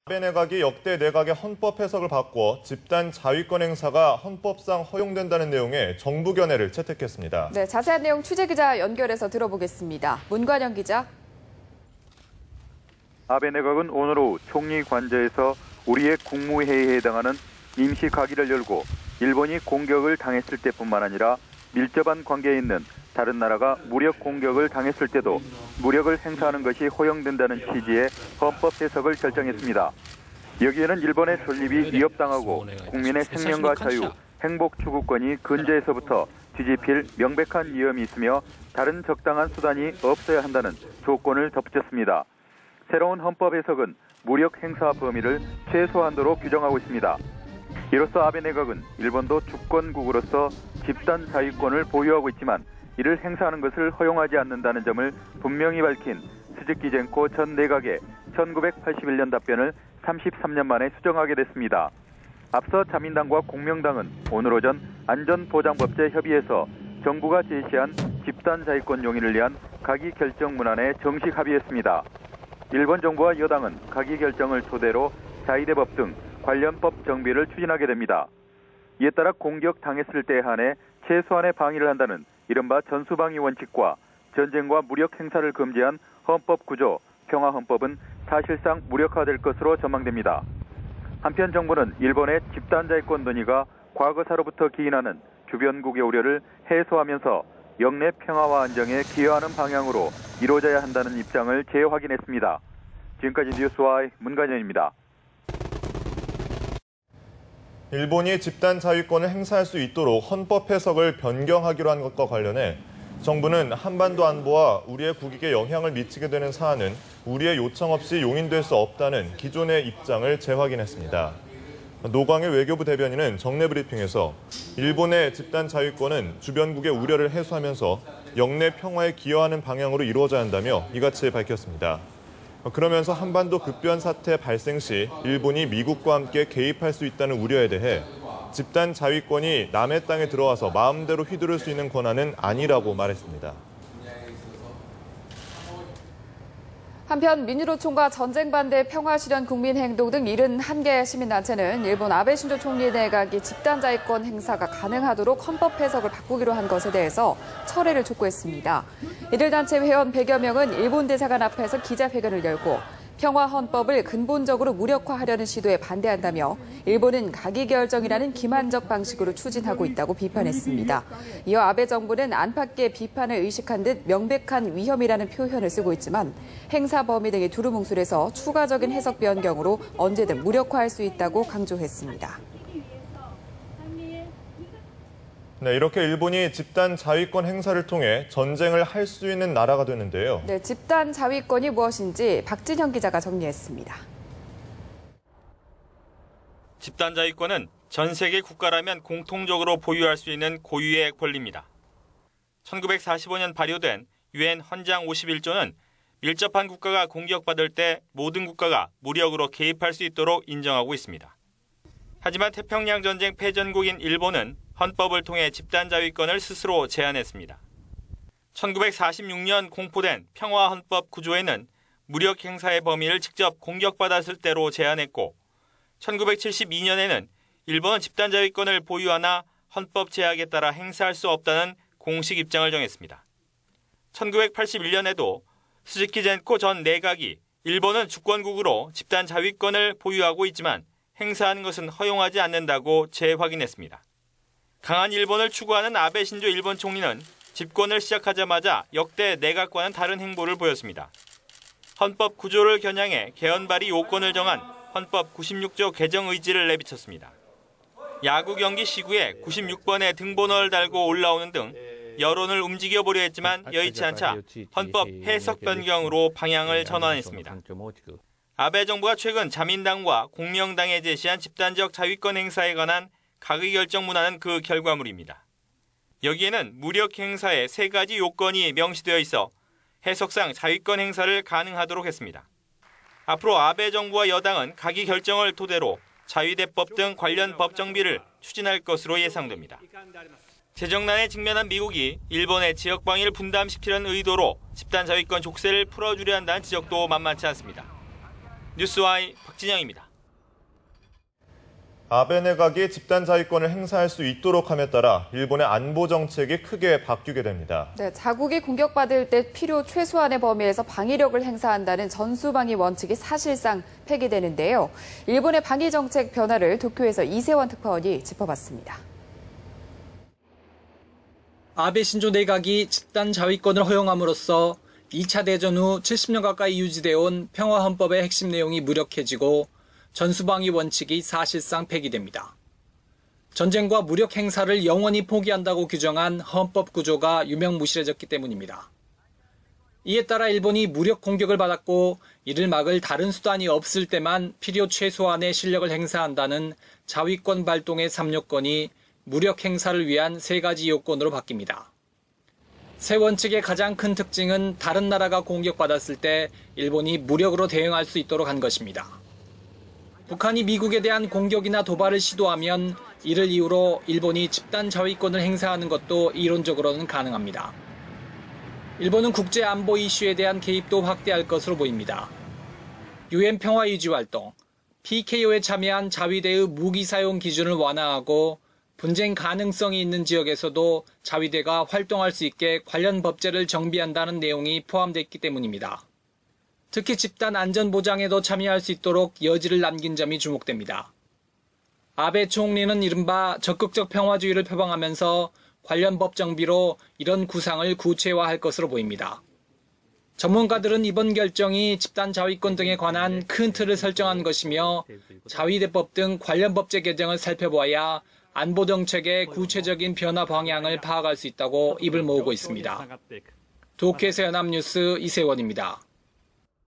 아베 내각이 역대 내각의 헌법 해석을 바꿔 집단 자위권 행사가 헌법상 허용된다는 내용의 정부 견해를 채택했습니다. 네, 자세한 내용 취재기자 연결해서 들어보겠습니다. 문관영 기자. 아베 내각은 오늘 오후 총리 관저에서 우리의 국무회의에 해당하는 임시 가기를 열고 일본이 공격을 당했을 때뿐만 아니라 밀접한 관계에 있는 다른 나라가 무력 공격을 당했을 때도 무력을 행사하는 것이 허용된다는 취지의 헌법 해석을 결정했습니다. 여기에는 일본의 존립이 위협당하고 국민의 생명과 자유, 행복 추구권이 근저에서부터 뒤집힐 명백한 위험이 있으며 다른 적당한 수단이 없어야 한다는 조건을 덧붙였습니다. 새로운 헌법 해석은 무력 행사 범위를 최소한도로 규정하고 있습니다. 이로써 아베 내각은 일본도 주권국으로서 집단 자위권을 보유하고 있지만 이를 행사하는 것을 허용하지 않는다는 점을 분명히 밝힌 스즈키 젠코 전 내각의 1981년 답변을 33년 만에 수정하게 됐습니다. 앞서 자민당과 공명당은 오늘 오전 안전보장법제 협의에서 정부가 제시한 집단 자위권 용인을 위한 가기 결정 문안에 정식 합의했습니다. 일본 정부와 여당은 가기 결정을 토대로 자위대법 등 관련 법 정비를 추진하게 됩니다. 이에 따라 공격 당했을 때에 한해 최소한의 방위를 한다는 이른바 전수방위 원칙과 전쟁과 무력 행사를 금지한 헌법 구조, 평화헌법은 사실상 무력화될 것으로 전망됩니다. 한편 정부는 일본의 집단자위권 논의가 과거사로부터 기인하는 주변국의 우려를 해소하면서 영내 평화와 안정에 기여하는 방향으로 이루어져야 한다는 입장을 재확인했습니다. 지금까지 뉴스와이 문관영입니다. 일본이 집단 자위권을 행사할 수 있도록 헌법 해석을 변경하기로 한 것과 관련해 정부는 한반도 안보와 우리의 국익에 영향을 미치게 되는 사안은 우리의 요청 없이 용인될 수 없다는 기존의 입장을 재확인했습니다. 노광일 외교부 대변인은 정례 브리핑에서 일본의 집단 자위권은 주변국의 우려를 해소하면서 영내 평화에 기여하는 방향으로 이루어져야 한다며 이같이 밝혔습니다. 그러면서 한반도 급변 사태 발생 시 일본이 미국과 함께 개입할 수 있다는 우려에 대해 집단 자위권이 남의 땅에 들어와서 마음대로 휘두를 수 있는 권한은 아니라고 말했습니다. 한편 민주노총과 전쟁 반대 평화 실현 국민행동 등 71개 시민단체는 일본 아베 신조 총리 내각이 집단 자위권 행사가 가능하도록 헌법 해석을 바꾸기로 한 것에 대해서 철회를 촉구했습니다. 이들 단체 회원 100여 명은 일본 대사관 앞에서 기자회견을 열고 평화 헌법을 근본적으로 무력화하려는 시도에 반대한다며 일본은 가기 결정이라는 기만적 방식으로 추진하고 있다고 비판했습니다. 이어 아베 정부는 안팎의 비판을 의식한 듯 명백한 위험이라는 표현을 쓰고 있지만 행사 범위 등이 두루뭉술해서 추가적인 해석 변경으로 언제든 무력화할 수 있다고 강조했습니다. 네, 이렇게 일본이 집단 자위권 행사를 통해 전쟁을 할 수 있는 나라가 되는데요. 네, 집단 자위권이 무엇인지 박진형 기자가 정리했습니다. 집단 자위권은 전 세계 국가라면 공통적으로 보유할 수 있는 고유의 권리입니다. 1945년 발효된 유엔 헌장 51조는 밀접한 국가가 공격받을 때 모든 국가가 무력으로 개입할 수 있도록 인정하고 있습니다. 하지만 태평양 전쟁 패전국인 일본은 헌법을 통해 집단 자위권을 스스로 제한했습니다. 1946년 공포된 평화헌법 구조에는 무력 행사의 범위를 직접 공격받았을 때로 제한했고 1972년에는 일본은 집단 자위권을 보유하나 헌법 제약에 따라 행사할 수 없다는 공식 입장을 정했습니다. 1981년에도 스즈키 젠코 전 내각이 일본은 주권국으로 집단 자위권을 보유하고 있지만 행사하는 것은 허용하지 않는다고 재확인했습니다. 강한 일본을 추구하는 아베 신조 일본 총리는 집권을 시작하자마자 역대 내각과는 다른 행보를 보였습니다. 헌법 구조를 겨냥해 개헌 발의 요건을 정한 헌법 96조 개정 의지를 내비쳤습니다. 야구 경기 시구에 96번의 등번호를 달고 올라오는 등 여론을 움직여보려 했지만 여의치 않자 헌법 해석 변경으로 방향을 전환했습니다. 아베 정부가 최근 자민당과 공명당에 제시한 집단적 자위권 행사에 관한 가기 결정 문안은 그 결과물입니다. 여기에는 무력 행사에 3가지 요건이 명시되어 있어 해석상 자위권 행사를 가능하도록 했습니다. 앞으로 아베 정부와 여당은 가기 결정을 토대로 자위대법 등 관련 법 정비를 추진할 것으로 예상됩니다. 재정난에 직면한 미국이 일본의 지역 방위를 분담시키려는 의도로 집단 자위권 족쇄를 풀어주려 한다는 지적도 만만치 않습니다. 뉴스와이 박진영입니다. 아베 내각이 집단 자위권을 행사할 수 있도록 함에 따라 일본의 안보 정책이 크게 바뀌게 됩니다. 네, 자국이 공격받을 때 필요 최소한의 범위에서 방위력을 행사한다는 전수방위 원칙이 사실상 폐기되는데요. 일본의 방위 정책 변화를 도쿄에서 이세원 특파원이 짚어봤습니다. 아베 신조 내각이 집단 자위권을 허용함으로써 2차 대전 후 70년 가까이 유지되어 온 평화헌법의 핵심 내용이 무력해지고 전수방위 원칙이 사실상 폐기됩니다. 전쟁과 무력 행사를 영원히 포기한다고 규정한 헌법 구조가 유명무실해졌기 때문입니다. 이에 따라 일본이 무력 공격을 받았고 이를 막을 다른 수단이 없을 때만 필요 최소한의 실력을 행사한다는 자위권 발동의 3요건이 무력 행사를 위한 3가지 요건으로 바뀝니다. 새 원칙의 가장 큰 특징은 다른 나라가 공격받았을 때 일본이 무력으로 대응할 수 있도록 한 것입니다. 북한이 미국에 대한 공격이나 도발을 시도하면 이를 이유로 일본이 집단 자위권을 행사하는 것도 이론적으로는 가능합니다. 일본은 국제 안보 이슈에 대한 개입도 확대할 것으로 보입니다. UN 평화유지활동, PKO에 참여한 자위대의 무기 사용 기준을 완화하고 분쟁 가능성이 있는 지역에서도 자위대가 활동할 수 있게 관련 법제를 정비한다는 내용이 포함됐기 때문입니다. 특히 집단 안전보장에도 참여할 수 있도록 여지를 남긴 점이 주목됩니다. 아베 총리는 이른바 적극적 평화주의를 표방하면서 관련 법 정비로 이런 구상을 구체화할 것으로 보입니다. 전문가들은 이번 결정이 집단 자위권 등에 관한 큰 틀을 설정한 것이며 자위대법 등 관련 법제 개정을 살펴보아야 안보 정책의 구체적인 변화 방향을 파악할 수 있다고 입을 모으고 있습니다. 도쿄에서 연합뉴스 이세원입니다.